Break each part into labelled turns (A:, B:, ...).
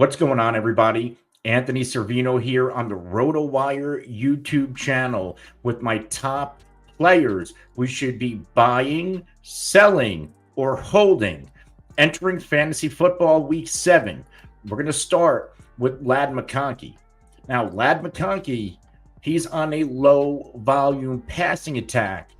A: What's going on, everybody? Anthony Cervino here on the RotoWire YouTube channel with my top players we should be buying, selling, or holding entering fantasy football week 7. We're going to start with Ladd McConkey. Now, Ladd McConkey, he's on a low volume passing attack,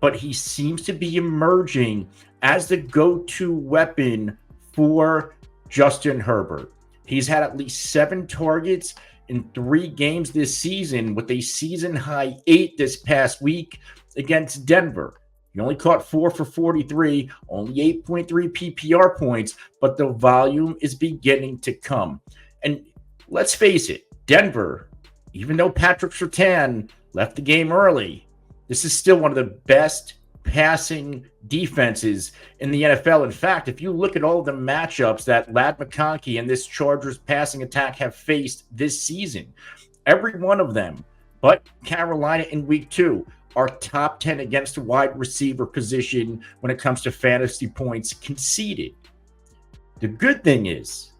A: but he seems to be emerging as the go-to weapon for Justin Herbert. He's had at least 7 targets in 3 games this season, with a season-high 8 this past week against Denver. He only caught 4 for 43, only 8.3 PPR points, but the volume is beginning to come. And let's face it, Denver, even though Patrick Surtain left the game early, this is still one of the best passing defenses in the NFL. In fact, if you look at all the matchups that Ladd McConkey and this Chargers passing attack have faced this season, every one of them, but Carolina in week 2, are top 10 against the wide receiver position when it comes to fantasy points conceded. The good thing is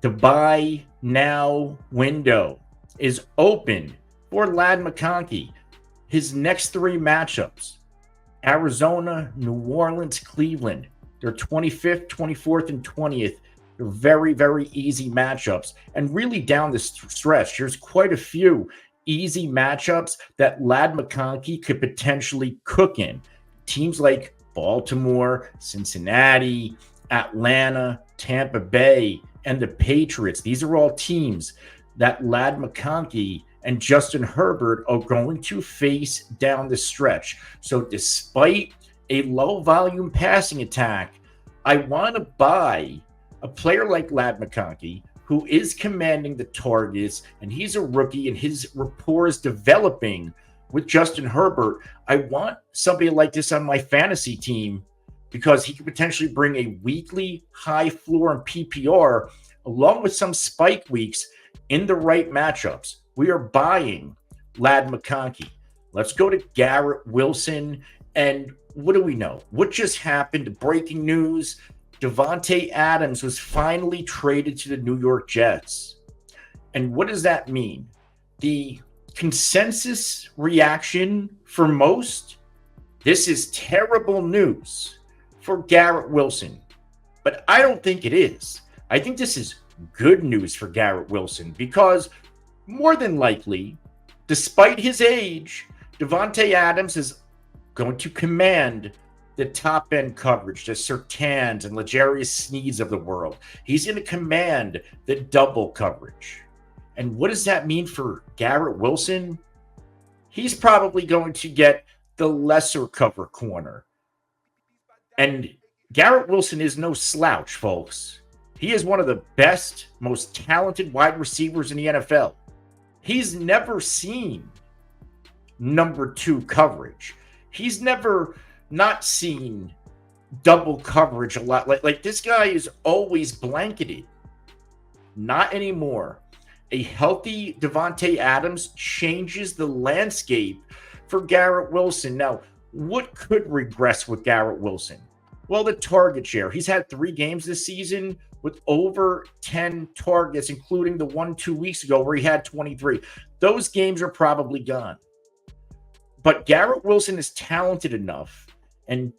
A: the buy now window is open for Ladd McConkey. His next 3 matchups: Arizona, New Orleans, Cleveland. They're 25th, 24th, and 20th. They're very, very easy matchups. And really down the stretch, there's quite a few easy matchups that Ladd McConkey could potentially cook in. Teams like Baltimore, Cincinnati, Atlanta, Tampa Bay, and the Patriots. These are all teams that Ladd McConkey and Justin Herbert are going to face down the stretch. So despite a low volume passing attack, I want to buy a player like Ladd McConkey, who is commanding the targets, and he's a rookie and his rapport is developing with Justin Herbert. I want somebody like this on my fantasy team because he could potentially bring a weekly high floor in PPR along with some spike weeks in the right matchups. We are buying Ladd McConkey. Let's go to Garret Wilson. And what do we know? What just happened? Breaking news: Davante Adams was finally traded to the New York Jets. And what does that mean? The consensus reaction for most: this is terrible news for Garret Wilson. But I don't think it is. I think this is good news for Garret Wilson because more than likely, despite his age, Davante Adams is going to command the top-end coverage, the Surtains and L'Jarius Sneeds of the world. He's going to command the double coverage. And what does that mean for Garret Wilson? He's probably going to get the lesser cover corner. And Garret Wilson is no slouch, folks. He is one of the best, most talented wide receivers in the NFL. He's never seen number 2 coverage. He's never not seen double coverage a lot. Like this guy is always blanketed. Not anymore. A healthy Davante Adams changes the landscape for Garret Wilson. Now, what could regress with Garret Wilson? Well, the target share. He's had 3 games this season with over 10 targets, including the one 2 weeks ago where he had 23. Those games are probably gone. But Garret Wilson is talented enough, and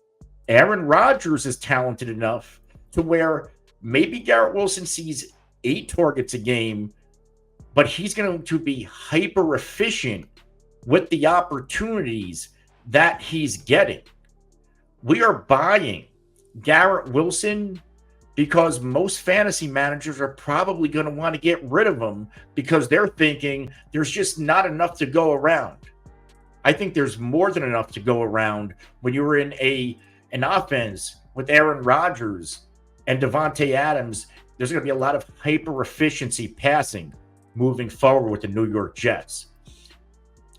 A: Aaron Rodgers is talented enough to where maybe Garret Wilson sees 8 targets a game, but he's going to be hyper efficient with the opportunities that he's getting. We are buying Garret Wilson because most fantasy managers are probably going to want to get rid of him because they're thinking there's just not enough to go around. I think there's more than enough to go around when you're in an offense with Aaron Rodgers and Davante Adams. There's going to be a lot of hyper efficiency passing moving forward with the New York Jets.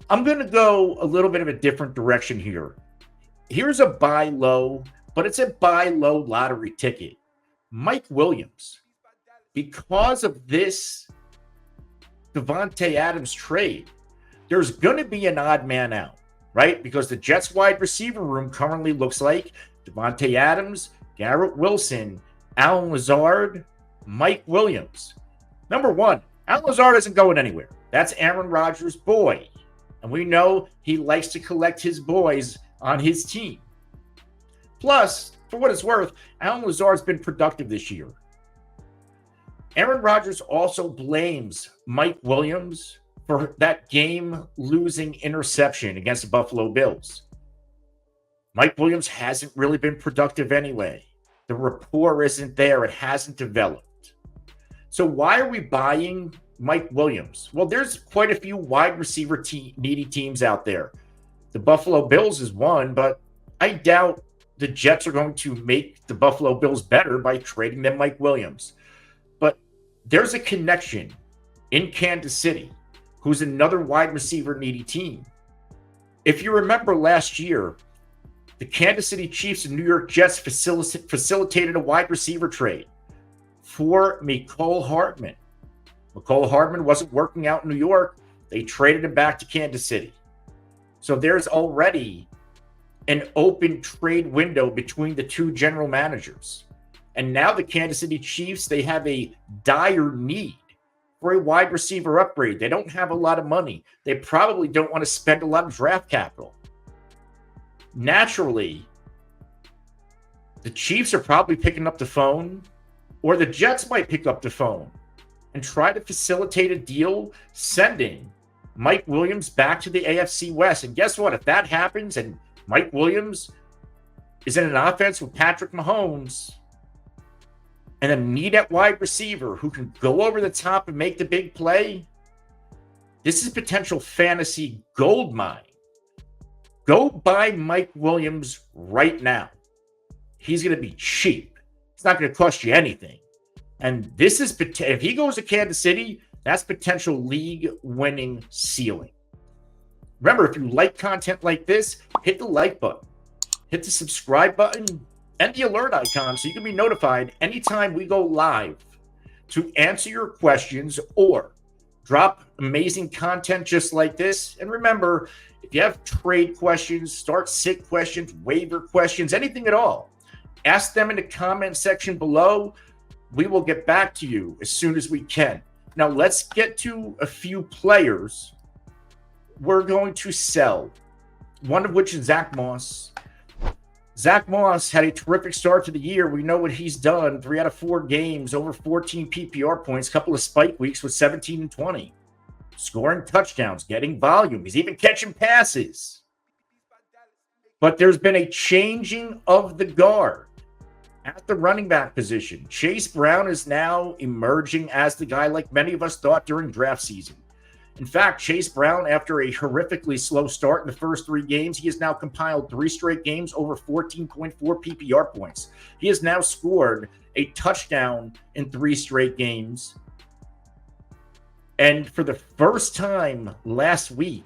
A: I'm going to go a little bit of a different direction here. Here's a buy low, but it's a buy low lottery ticket. Mike Williams. Because of this Davante Adams trade, there's going to be an odd man out, right? Because the Jets wide receiver room currently looks like Davante Adams, Garret Wilson, Allen Lazard, Mike Williams. Number one, Allen Lazard isn't going anywhere. That's Aaron Rodgers' boy. And we know he likes to collect his boys on his team. Plus, for what it's worth, Allen Lazard's been productive this year. Aaron Rodgers also blames Mike Williams for that game-losing interception against the Buffalo Bills. Mike Williams hasn't really been productive anyway. The rapport isn't there. It hasn't developed. So why are we buying Mike Williams? Well, there's quite a few wide receiver needy teams out there. The Buffalo Bills is one, but I doubt the Jets are going to make the Buffalo Bills better by trading them Mike Williams. But there's a connection in Kansas City, who's another wide receiver needy team. If you remember last year, the Kansas City Chiefs and New York Jets facilitated a wide receiver trade for Mecole Hardman. Mecole Hardman wasn't working out in New York. They traded him back to Kansas City. So there's already an open trade window between the two general managers. And now the Kansas City Chiefs, they have a dire need for a wide receiver upgrade. They don't have a lot of money. They probably don't want to spend a lot of draft capital. Naturally, the Chiefs are probably picking up the phone, or the Jets might pick up the phone and try to facilitate a deal sending Mike Williams back to the AFC West. And guess what? If that happens and Mike Williams is in an offense with Patrick Mahomes and a need at wide receiver who can go over the top and make the big play, this is potential fantasy gold mine. Go buy Mike Williams right now. He's going to be cheap. It's not going to cost you anything. And this is, if he goes to Kansas City, that's potential league-winning ceiling. Remember, if you like content like this, hit the like button, hit the subscribe button, and the alert icon so you can be notified anytime we go live to answer your questions or drop amazing content just like this. And remember, if you have trade questions, start sit questions, waiver questions, anything at all, ask them in the comment section below. We will get back to you as soon as we can. Now, let's get to a few players we're going to sell, one of which is Zach Moss. Zach Moss had a terrific start to the year. We know what he's done. 3 out of 4 games, over 14 PPR points, couple of spike weeks with 17 and 20. Scoring touchdowns, getting volume. He's even catching passes. But there's been a changing of the guard at the running back position. Chase Brown is now emerging as the guy like many of us thought during draft season. In fact, Chase Brown, after a horrifically slow start in the first 3 games, he has now compiled 3 straight games over 14.4 PPR points. He has now scored a touchdown in 3 straight games. And for the first time last week,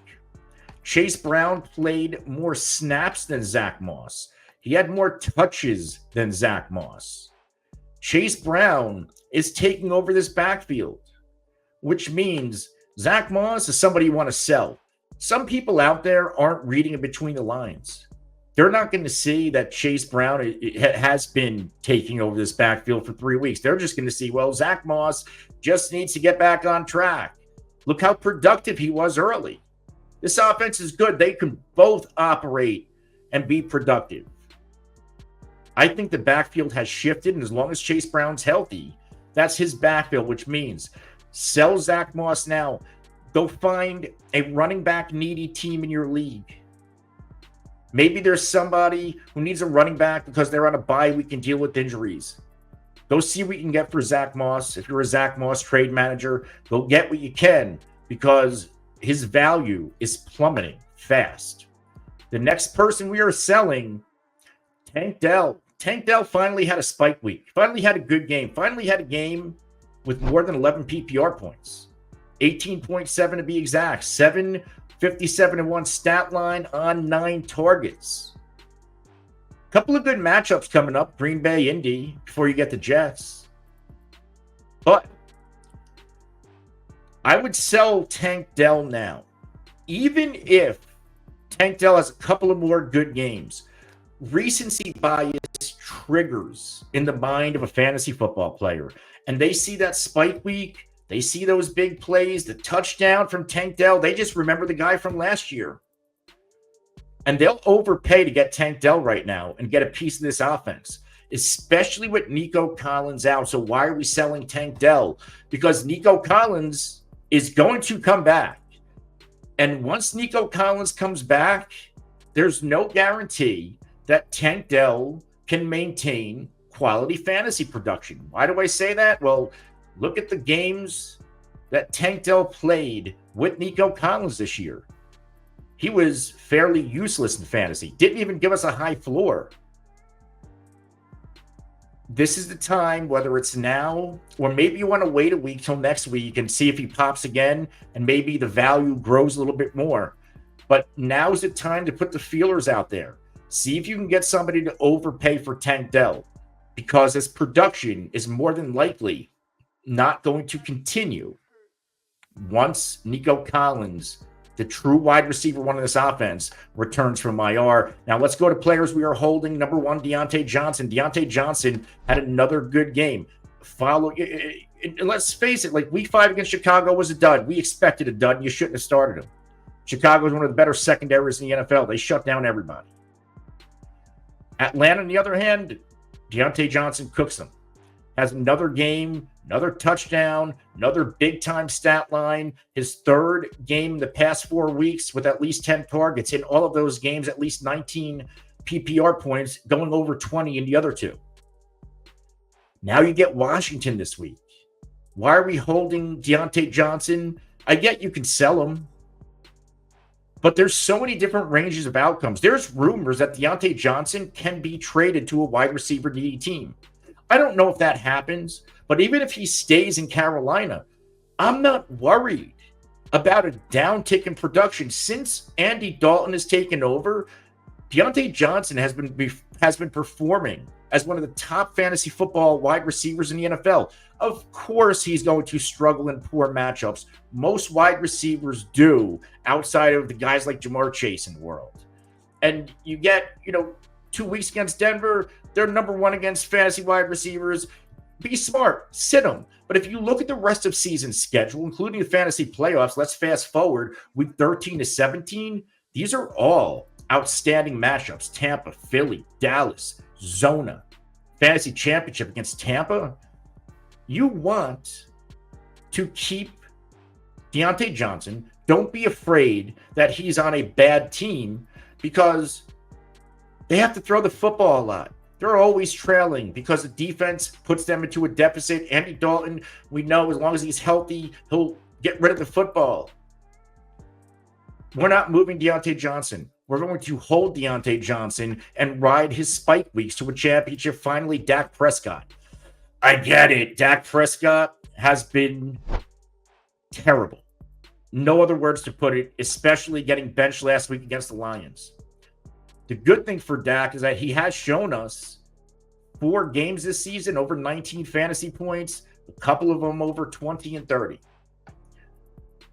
A: Chase Brown played more snaps than Zach Moss. He had more touches than Zach Moss. Chase Brown is taking over this backfield, which means Zach Moss is somebody you want to sell. Some people out there aren't reading in between the lines. They're not going to see that Chase Brown has been taking over this backfield for 3 weeks. They're just going to see, well, Zach Moss just needs to get back on track. Look how productive he was early. This offense is good. They can both operate and be productive. I think the backfield has shifted, and as long as Chase Brown's healthy, that's his backfield, which means sell Zach Moss now. Go find a running back needy team in your league. Maybe there's somebody who needs a running back because they're on a bye week and deal with injuries. Go see what you can get for Zach Moss. If you're a Zach Moss trade manager, go get what you can because his value is plummeting fast. The next person we are selling, Tank Dell. Tank Dell finally had a spike week. Finally had a good game. Finally had a game with more than 11 PPR points. 18.7 to be exact. 757-1 stat line on 9 targets. Couple of good matchups coming up. Green Bay, Indy, before you get the Jets. But I would sell Tank Dell now. Even if Tank Dell has a couple of more good games. Recency bias triggers in the mind of a fantasy football player. and they see that spike week, they see those big plays, the touchdown from Tank Dell, they just remember the guy from last year. And they'll overpay to get Tank Dell right now and get a piece of this offense, especially with Nico Collins out. So why are we selling Tank Dell? Because Nico Collins is going to come back. And once Nico Collins comes back, there's no guarantee that Tank Dell can maintain quality fantasy production. Why do I say that? Well, look at the games that Tank Dell played with Nico Collins this year. He was fairly useless in fantasy. Didn't even give us a high floor. This is the time, whether it's now or maybe you want to wait a week till next week and see if he pops again and maybe the value grows a little bit more. But now's the time to put the feelers out there. See if you can get somebody to overpay for Tank Dell, because his production is more than likely not going to continue once Nico Collins, the true wide receiver one of this offense, returns from IR. Now let's go to players we are holding. Number one, Dionte Johnson. Dionte Johnson had another good game. Let's face it, like week 5 against Chicago was a dud. We expected a dud, and you shouldn't have started him. Chicago is one of the better secondaries in the NFL. They shut down everybody. Atlanta, on the other hand, Dionte Johnson cooks them. Has another game, another touchdown, another big-time stat line. His third game in the past 4 weeks with at least 10 targets. In all of those games, at least 19 PPR points, going over 20 in the other 2. Now you get Washington this week. Why are we holding Dionte Johnson? I get you can sell him, but there's so many different ranges of outcomes. There's rumors that Dionte Johnson can be traded to a wide receiver needy team. I don't know if that happens, but even if he stays in Carolina, I'm not worried about a downtick in production. Since Andy Dalton has taken over, Dionte Johnson has been performing as one of the top fantasy football wide receivers in the NFL. Of course, he's going to struggle in poor matchups. Most wide receivers do, outside of the guys like Jamar Chase in the world. And you get, 2 weeks against Denver, they're number 1 against fantasy wide receivers. Be smart, sit them. But if you look at the rest of season schedule, including the fantasy playoffs, let's fast forward, week 13 to 17, these are all outstanding matchups. Tampa, Philly, Dallas, Zona, fantasy championship against Tampa. You want to keep Dionte Johnson. Don't be afraid that he's on a bad team, because they have to throw the football a lot. They're always trailing because the defense puts them into a deficit. Andy Dalton, we know as long as he's healthy, he'll get rid of the football. We're not moving Dionte Johnson. We're going to hold Dionte Johnson and ride his spike weeks to a championship. Finally, Dak Prescott. I get it. Dak Prescott has been terrible. No other words to put it, especially getting benched last week against the Lions. The good thing for Dak is that he has shown us 4 games this season, over 19 fantasy points, a couple of them over 20 and 30.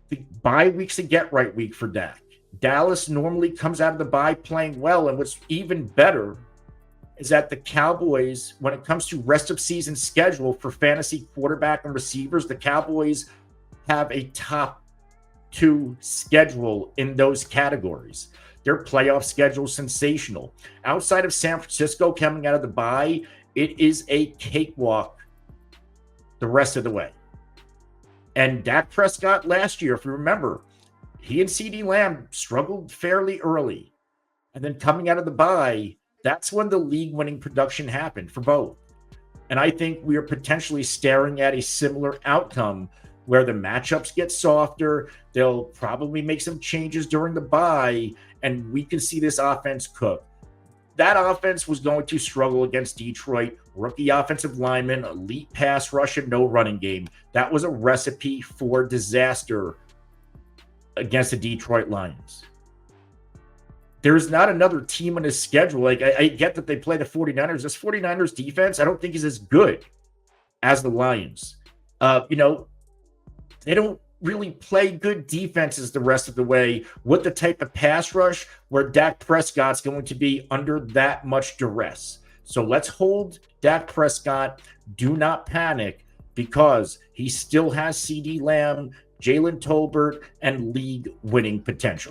A: The bye week's a get-right week for Dak. Dallas normally comes out of the bye playing well, and what's even better is that the Cowboys, when it comes to rest of season schedule for fantasy quarterback and receivers, the Cowboys have a top 2 schedule in those categories. Their playoff schedule is sensational. Outside of San Francisco coming out of the bye, it is a cakewalk the rest of the way. And Dak Prescott last year, if you remember, he and CeeDee Lamb struggled fairly early. And then coming out of the bye, that's when the league-winning production happened for both. And I think we are potentially staring at a similar outcome where the matchups get softer. They'll probably make some changes during the bye, and we can see this offense cook. That offense was going to struggle against Detroit. Rookie offensive lineman, elite pass rush, and no running game. That was a recipe for disaster against the Detroit Lions. There's not another team on his schedule. Like, I get that they play the 49ers. This 49ers defense, I don't think is as good as the Lions. They don't really play good defenses the rest of the way with the type of pass rush where Dak Prescott's going to be under that much duress. So let's hold Dak Prescott. Do not panic. because he still has CeeDee Lamb, Jalen Tolbert, and league winning potential.